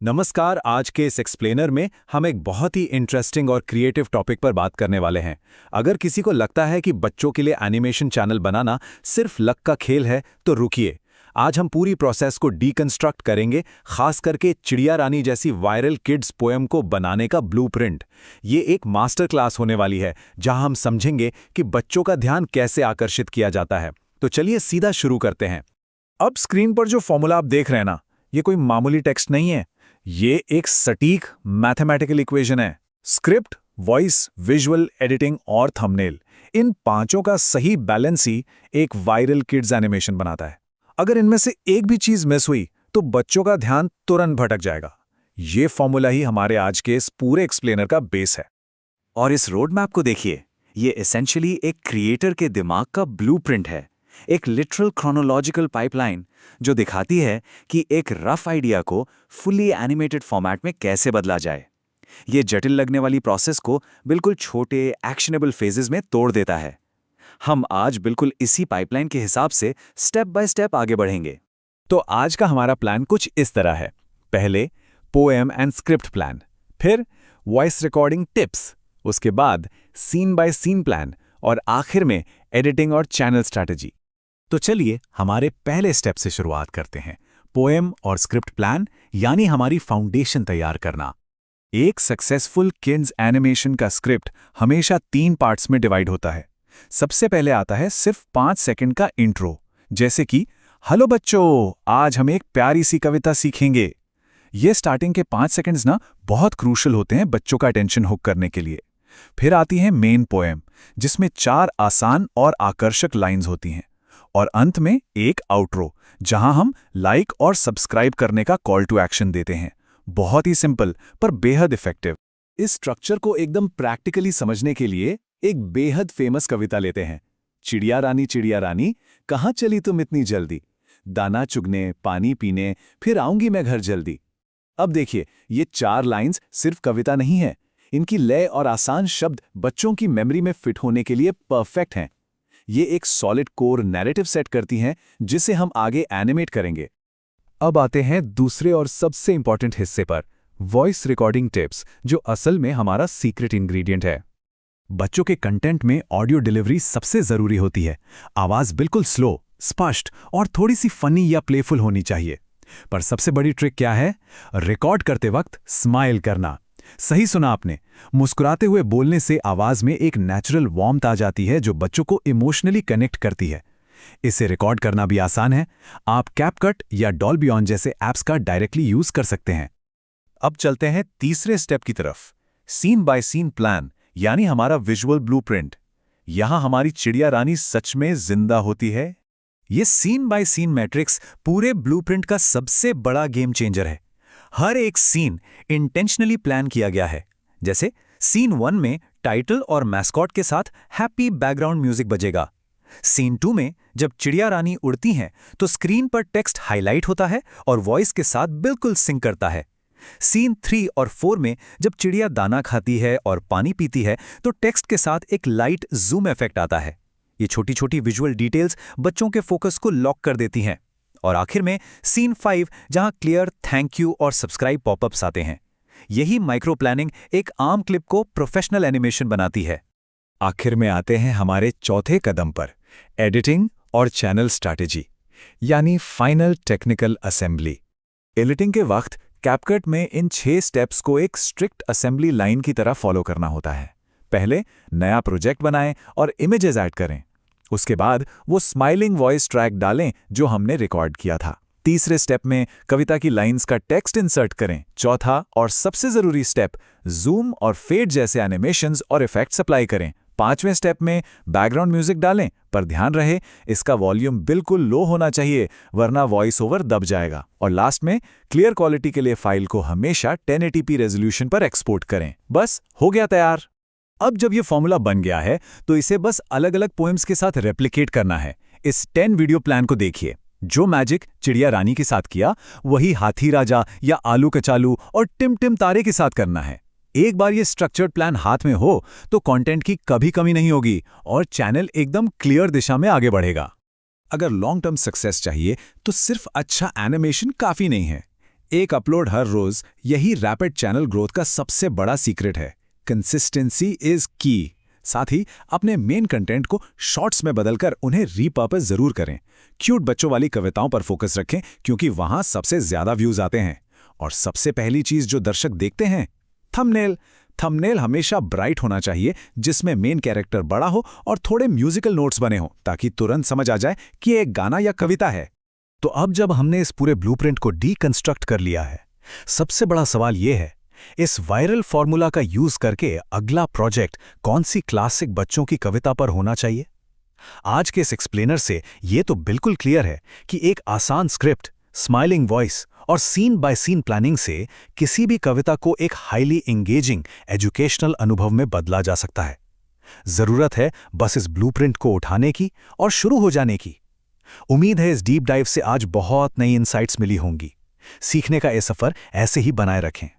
नमस्कार। आज के इस एक्सप्लेनर में हम एक बहुत ही इंटरेस्टिंग और क्रिएटिव टॉपिक पर बात करने वाले हैं। अगर किसी को लगता है कि बच्चों के लिए एनिमेशन चैनल बनाना सिर्फ लक का खेल है, तो रुकिए। आज हम पूरी प्रोसेस को डीकंस्ट्रक्ट करेंगे, खास करके चिड़िया रानी जैसी वायरल किड्स पोएम को बनाने का ब्लूप्रिंट। ये एक मास्टर क्लास होने वाली है, जहां हम समझेंगे कि बच्चों का ध्यान कैसे आकर्षित किया जाता है। तो चलिए सीधा शुरू करते हैं। अब स्क्रीन पर जो फॉर्मूला आप देख रहे हैं ना, ये कोई मामूली टेक्स्ट नहीं है। ये एक सटीक मैथमेटिकल इक्वेशन है। स्क्रिप्ट, वॉइस, विजुअल एडिटिंग और थंबनेल, इन पांचों का सही बैलेंस ही एक वायरल किड्स एनिमेशन बनाता है। अगर इनमें से एक भी चीज मिस हुई तो बच्चों का ध्यान तुरंत भटक जाएगा। ये फॉर्मूला ही हमारे आज के इस पूरे एक्सप्लेनर का बेस है। और इस रोड मैप को देखिए, ये एसेंशियली एक क्रिएटर के दिमाग का ब्लूप्रिंट है, एक लिटरल क्रोनोलॉजिकल पाइपलाइन जो दिखाती है कि एक रफ आइडिया को फुली एनिमेटेड फॉर्मेट में कैसे बदला जाए। ये जटिल लगने वाली प्रोसेस को बिल्कुल छोटे एक्शनेबल फेजेस में तोड़ देता है। हम आज बिल्कुल इसी पाइपलाइन के हिसाब से स्टेप बाय स्टेप आगे बढ़ेंगे। तो आज का हमारा प्लान कुछ इस तरह है। पहले पोएम एंड स्क्रिप्ट प्लान, फिर वॉइस रिकॉर्डिंग टिप्स, उसके बाद सीन बाय सीन प्लान और आखिर में एडिटिंग और चैनल स्ट्रैटेजी। तो चलिए हमारे पहले स्टेप से शुरुआत करते हैं, पोएम और स्क्रिप्ट प्लान, यानी हमारी फाउंडेशन तैयार करना। एक सक्सेसफुल किड्स एनिमेशन का स्क्रिप्ट हमेशा 3 पार्ट्स में डिवाइड होता है। सबसे पहले आता है सिर्फ 5 सेकंड का इंट्रो, जैसे कि हेलो बच्चों, आज हम एक प्यारी सी कविता सीखेंगे। ये स्टार्टिंग के 5 सेकंड्स ना बहुत क्रूशल होते हैं बच्चों का अटेंशन हुक करने के लिए। फिर आती है मेन पोएम, जिसमें 4 आसान और आकर्षक लाइंस होती हैं, और अंत में एक आउट्रो, जहां हम लाइक और सब्सक्राइब करने का कॉल टू एक्शन देते हैं। बहुत ही सिंपल पर बेहद इफेक्टिव। इस स्ट्रक्चर को एकदम प्रैक्टिकली समझने के लिए एक बेहद फेमस कविता लेते हैं। चिड़िया रानी, कहाँ चली तुम इतनी जल्दी, दाना चुगने, पानी पीने, फिर आऊंगी मैं घर जल्दी। अब देखिए, ये 4 लाइंस सिर्फ कविता नहीं है। इनकी लय और आसान शब्द बच्चों की मेमोरी में फिट होने के लिए परफेक्ट हैं। ये एक सॉलिड कोर नैरेटिव सेट करती हैं, जिसे हम आगे एनिमेट करेंगे। अब आते हैं दूसरे और सबसे इंपॉर्टेंट हिस्से पर, वॉइस रिकॉर्डिंग टिप्स, जो असल में हमारा सीक्रेट इंग्रेडिएंट है। बच्चों के कंटेंट में ऑडियो डिलीवरी सबसे जरूरी होती है। आवाज बिल्कुल स्लो, स्पष्ट और थोड़ी सी फनी या प्लेफुल होनी चाहिए। पर सबसे बड़ी ट्रिक क्या है? रिकॉर्ड करते वक्त स्माइल करना। सही सुना आपने। मुस्कुराते हुए बोलने से आवाज में एक नेचुरल वार्मथ आ जाती है, जो बच्चों को इमोशनली कनेक्ट करती है। इसे रिकॉर्ड करना भी आसान है। आप कैपकट या डॉल्बी ऑन जैसे ऐप्स का डायरेक्टली यूज कर सकते हैं। अब चलते हैं तीसरे स्टेप की तरफ, सीन बाय सीन प्लान, यानी हमारा विजुअल ब्लूप्रिंट। यहां हमारी चिड़िया रानी सच में जिंदा होती है। ये सीन बाय सीन मैट्रिक्स पूरे ब्लूप्रिंट का सबसे बड़ा गेम चेंजर है। हर एक सीन इंटेंशनली प्लान किया गया है। जैसे सीन 1 में टाइटल और मैस्कॉट के साथ हैप्पी बैकग्राउंड म्यूजिक बजेगा। सीन 2 में जब चिड़िया रानी उड़ती हैं तो स्क्रीन पर टेक्स्ट हाईलाइट होता है और वॉइस के साथ बिल्कुल सिंक करता है। सीन 3 और 4 में जब चिड़िया दाना खाती है और पानी पीती है तो टेक्स्ट के साथ एक लाइट जूम इफेक्ट आता है। ये छोटी छोटी विजुअल डिटेल्स बच्चों के फोकस को लॉक कर देती हैं। और आखिर में सीन 5, जहां क्लियर थैंक यू और सब्सक्राइब पॉपअप्स आते हैं। यही माइक्रो प्लानिंग एक आम क्लिप को प्रोफेशनल एनिमेशन बनाती है। आखिर में आते हैं हमारे चौथे कदम पर, एडिटिंग और चैनल स्ट्रैटेजी, यानी फाइनल टेक्निकल असेंबली। एडिटिंग के वक्त कैपकट में इन 6 स्टेप्स को एक स्ट्रिक्ट असेंबली लाइन की तरह फॉलो करना होता है। पहले नया प्रोजेक्ट बनाएं और इमेजेस ऐड करें। उसके बाद वो स्माइलिंग वॉइस ट्रैक डालें जो हमने रिकॉर्ड किया था। तीसरे स्टेप में कविता की लाइंस का टेक्स्ट इंसर्ट करें। चौथा और सबसे जरूरी स्टेप, जूम और फेड जैसे एनिमेशंस और इफेक्ट्स अप्लाई करें। 5वें स्टेप में बैकग्राउंड म्यूजिक डालें, पर ध्यान रहे इसका वॉल्यूम बिल्कुल लो होना चाहिए, वरना वॉइस ओवर दब जाएगा। और लास्ट में क्लियर क्वालिटी के लिए फाइल को हमेशा 1080p रेजोल्यूशन पर एक्सपोर्ट करें। बस हो गया तैयार। अब जब ये फॉर्मूला बन गया है तो इसे बस अलग अलग पोएम्स के साथ रेप्लिकेट करना है। इस 10 वीडियो प्लान को देखिए। जो मैजिक चिड़िया रानी के साथ किया, वही हाथी राजा या आलू कचालू और टिम टिम तारे के साथ करना है। एक बार ये स्ट्रक्चर्ड प्लान हाथ में हो तो कंटेंट की कभी कमी नहीं होगी और चैनल एकदम क्लियर दिशा में आगे बढ़ेगा। अगर लॉन्ग टर्म सक्सेस चाहिए तो सिर्फ अच्छा एनिमेशन काफी नहीं है। एक अपलोड हर रोज, यही रैपिड चैनल ग्रोथ का सबसे बड़ा सीक्रेट है। कंसिस्टेंसी इज की। साथ ही अपने मेन कंटेंट को शॉर्ट्स में बदलकर उन्हें रीपर्पस जरूर करें। क्यूट बच्चों वाली कविताओं पर फोकस रखें, क्योंकि वहां सबसे ज्यादा व्यूज आते हैं। और सबसे पहली चीज जो दर्शक देखते हैं, थंबनेल। थंबनेल हमेशा ब्राइट होना चाहिए, जिसमें मेन कैरेक्टर बड़ा हो और थोड़े म्यूजिकल नोट्स बने हो, ताकि तुरंत समझ आ जाए कि ये एक गाना या कविता है। तो अब जब हमने इस पूरे ब्लूप्रिंट को डीकंस्ट्रक्ट कर लिया है, सबसे बड़ा सवाल यह है, इस वायरल फॉर्मूला का यूज करके अगला प्रोजेक्ट कौन सी क्लासिक बच्चों की कविता पर होना चाहिए? आज के इस एक्सप्लेनर से यह तो बिल्कुल क्लियर है कि एक आसान स्क्रिप्ट, स्माइलिंग वॉइस और सीन बाय सीन प्लानिंग से किसी भी कविता को एक हाईली एंगेजिंग एजुकेशनल अनुभव में बदला जा सकता है। जरूरत है बस इस ब्लूप्रिंट को उठाने की और शुरू हो जाने की। उम्मीद है इस डीप डाइव से आज बहुत नई इनसाइट्स मिली होंगी। सीखने का ये सफर ऐसे ही बनाए रखें।